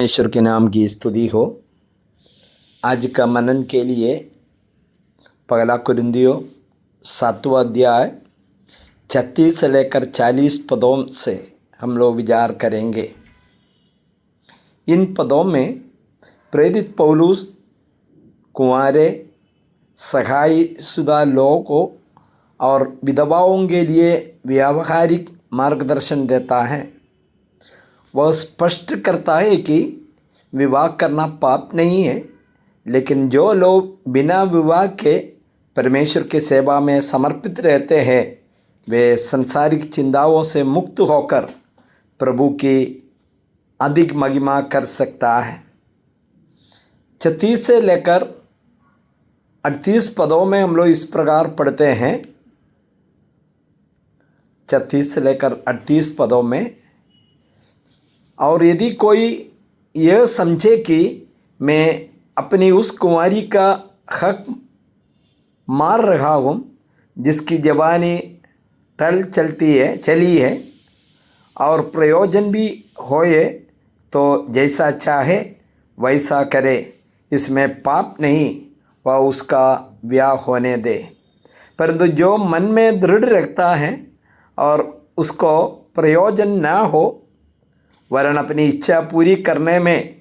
ईश्वर के नाम की स्तुति हो। आज का मनन के लिए पहला कुरिन्थियों 7वां अध्याय 36 से लेकर 40 पदों से हम लोग विचार करेंगे। इन पदों में प्रेरित पौलुस कुंवारे, सगाईशुदा लोगों और विधवाओं के लिए व्यावहारिक मार्गदर्शन देता है। वह स्पष्ट करता है कि विवाह करना पाप नहीं है, लेकिन जो लोग बिना विवाह के परमेश्वर की सेवा में समर्पित रहते हैं वे सांसारिक चिंताओं से मुक्त होकर प्रभु की अधिक महिमा कर सकता है। 36 से लेकर 38 पदों में हम लोग इस प्रकार पढ़ते हैं। 36 से लेकर 38 पदों में, और यदि कोई यह समझे कि मैं अपनी उस कुंवारी का हक मार रहा हूँ जिसकी जवानी चली है और प्रयोजन भी होए, तो जैसा चाहे वैसा करे, इसमें पाप नहीं, वह उसका ब्याह होने दे। परंतु जो मन में दृढ़ रखता है और उसको प्रयोजन ना हो, वरन अपनी इच्छा पूरी करने में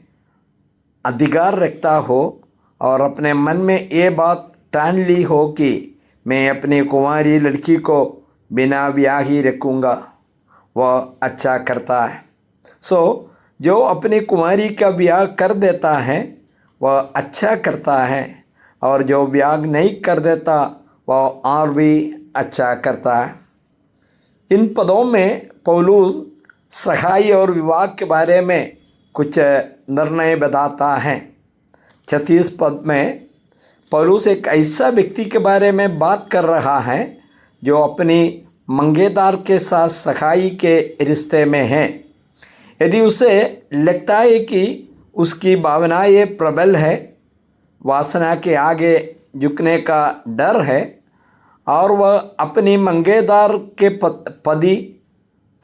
अधिकार रखता हो और अपने मन में ये बात ठान ली हो कि मैं अपनी कुंवारी लड़की को बिना ब्याह ही रखूँगा, वह अच्छा करता है। जो अपनी कुंवारी का ब्याह कर देता है वह अच्छा करता है, और जो ब्याह नहीं कर देता वह और भी अच्छा करता है। इन पदों में पौलुस सगाई और विवाह के बारे में कुछ निर्णय बताता है। 36 पद में पौलुस एक ऐसा व्यक्ति के बारे में बात कर रहा है जो अपनी मंगेदार के साथ सगाई के रिश्ते में है। यदि उसे लगता है कि उसकी भावनाएं प्रबल है, वासना के आगे झुकने का डर है और वह अपनी मंगेदार के पति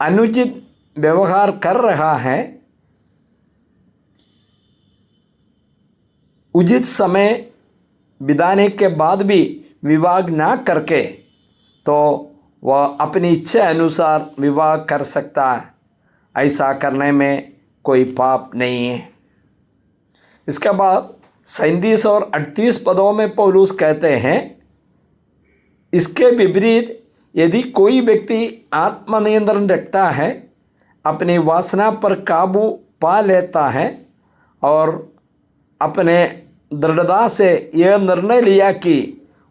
अनुचित व्यवहार कर रहा है, उचित समय बिताने के बाद भी विवाह ना करके, तो वह अपनी इच्छा अनुसार विवाह कर सकता है। ऐसा करने में कोई पाप नहीं है। इसके बाद 37 और 38 पदों में पौलुस कहते हैं, इसके विपरीत यदि कोई व्यक्ति आत्मनियंत्रण रखता है, अपनी वासना पर काबू पा लेता है और अपने दृढ़ता से यह निर्णय लिया कि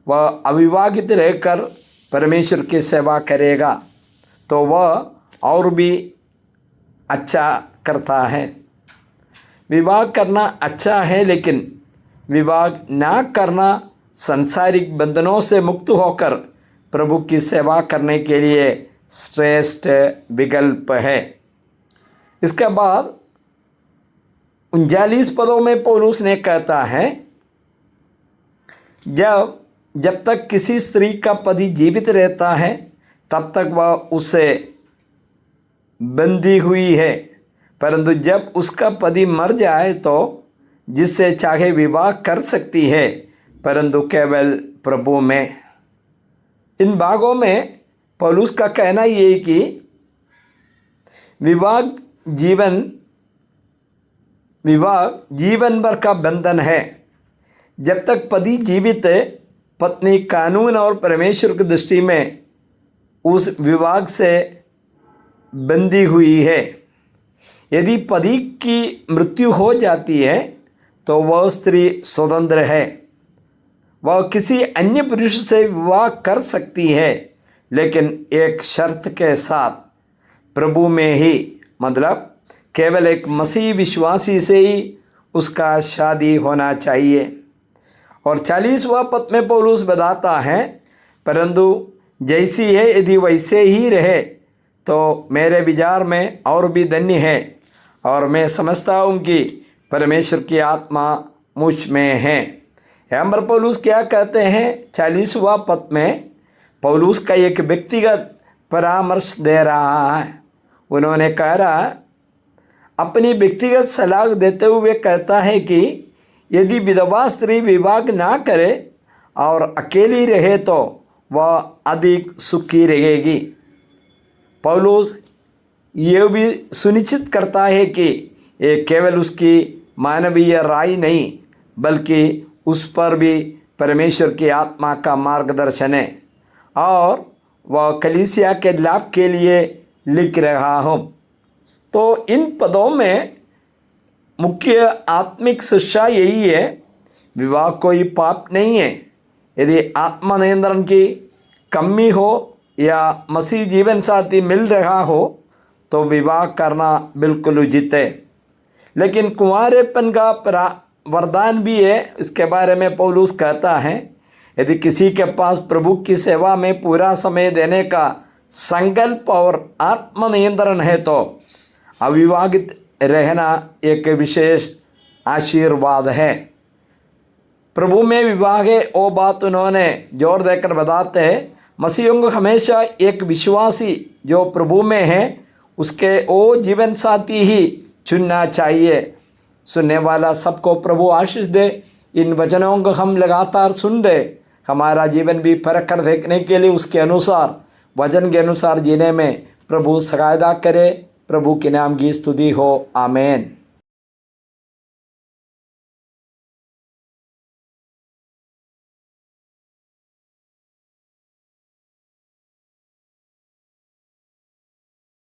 वह अविवाहित रहकर परमेश्वर की सेवा करेगा, तो वह और भी अच्छा करता है। विवाह करना अच्छा है, लेकिन विवाह ना करना सांसारिक बंधनों से मुक्त होकर प्रभु की सेवा करने के लिए श्रेष्ठ विकल्प है। इसके बाद 39 पदों में पौलुस ने कहता है, जब तक किसी स्त्री का पति जीवित रहता है तब तक वह उसे बंधी हुई है, परंतु जब उसका पति मर जाए तो जिससे चाहे विवाह कर सकती है, परंतु केवल प्रभु में। इन भागों में पौलुस का कहना ये कि विवाह जीवन भर का बंधन है। जब तक पति जीवित है, पत्नी कानून और परमेश्वर की दृष्टि में उस विवाह से बंधी हुई है। यदि पति की मृत्यु हो जाती है तो वह स्त्री स्वतंत्र है। वह किसी अन्य पुरुष से विवाह कर सकती है, लेकिन एक शर्त के साथ, प्रभु में ही, मतलब केवल एक मसीह विश्वासी से ही उसका शादी होना चाहिए। और 40वां पद में पौलुस बताता है, परंतु जैसी है यदि वैसे ही रहे तो मेरे विचार में और भी धन्य है, और मैं समझता हूँ कि परमेश्वर की आत्मा मुझ में है। यहाँ पर पौलुस क्या कहते हैं? 40वां पद में पौलुस का एक व्यक्तिगत परामर्श दे रहा है। उन्होंने कह रहा, अपनी व्यक्तिगत सलाह देते हुए कहता है कि यदि विधवा स्त्री विवाह ना करे और अकेली रहे तो वह अधिक सुखी रहेगी। पौलुस ये भी सुनिश्चित करता है कि ये केवल उसकी मानवीय राय नहीं बल्कि उस पर भी परमेश्वर की आत्मा का मार्गदर्शन है और वह कलीसिया के लाभ के लिए लिख रहा हूँ। तो इन पदों में मुख्य आत्मिक शिक्षा यही है, विवाह कोई पाप नहीं है। यदि आत्मनियंत्रण की कमी हो या मसीह जीवन साथी मिल रहा हो तो विवाह करना बिल्कुल उचित है। लेकिन कुंवारेपन का वरदान भी है, इसके बारे में पौलुस कहता है, यदि किसी के पास प्रभु की सेवा में पूरा समय देने का संकल्प और आत्मनियंत्रण है तो अविवाहित रहना एक विशेष आशीर्वाद है। प्रभु में विवाह है वो बात उन्होंने जोर देकर बताते हैं। मसीहों को हमेशा एक विश्वासी जो प्रभु में है उसके वो जीवन साथी ही चुनना चाहिए। सुनने वाला सबको प्रभु आशीष दे। इन वचनों को हम लगातार सुन रहे, हमारा जीवन भी फर्क कर देखने के लिए उसके अनुसार वचन के अनुसार जीने में प्रभु सहायता करे। प्रभु के नाम की स्तुति हो, आमीन।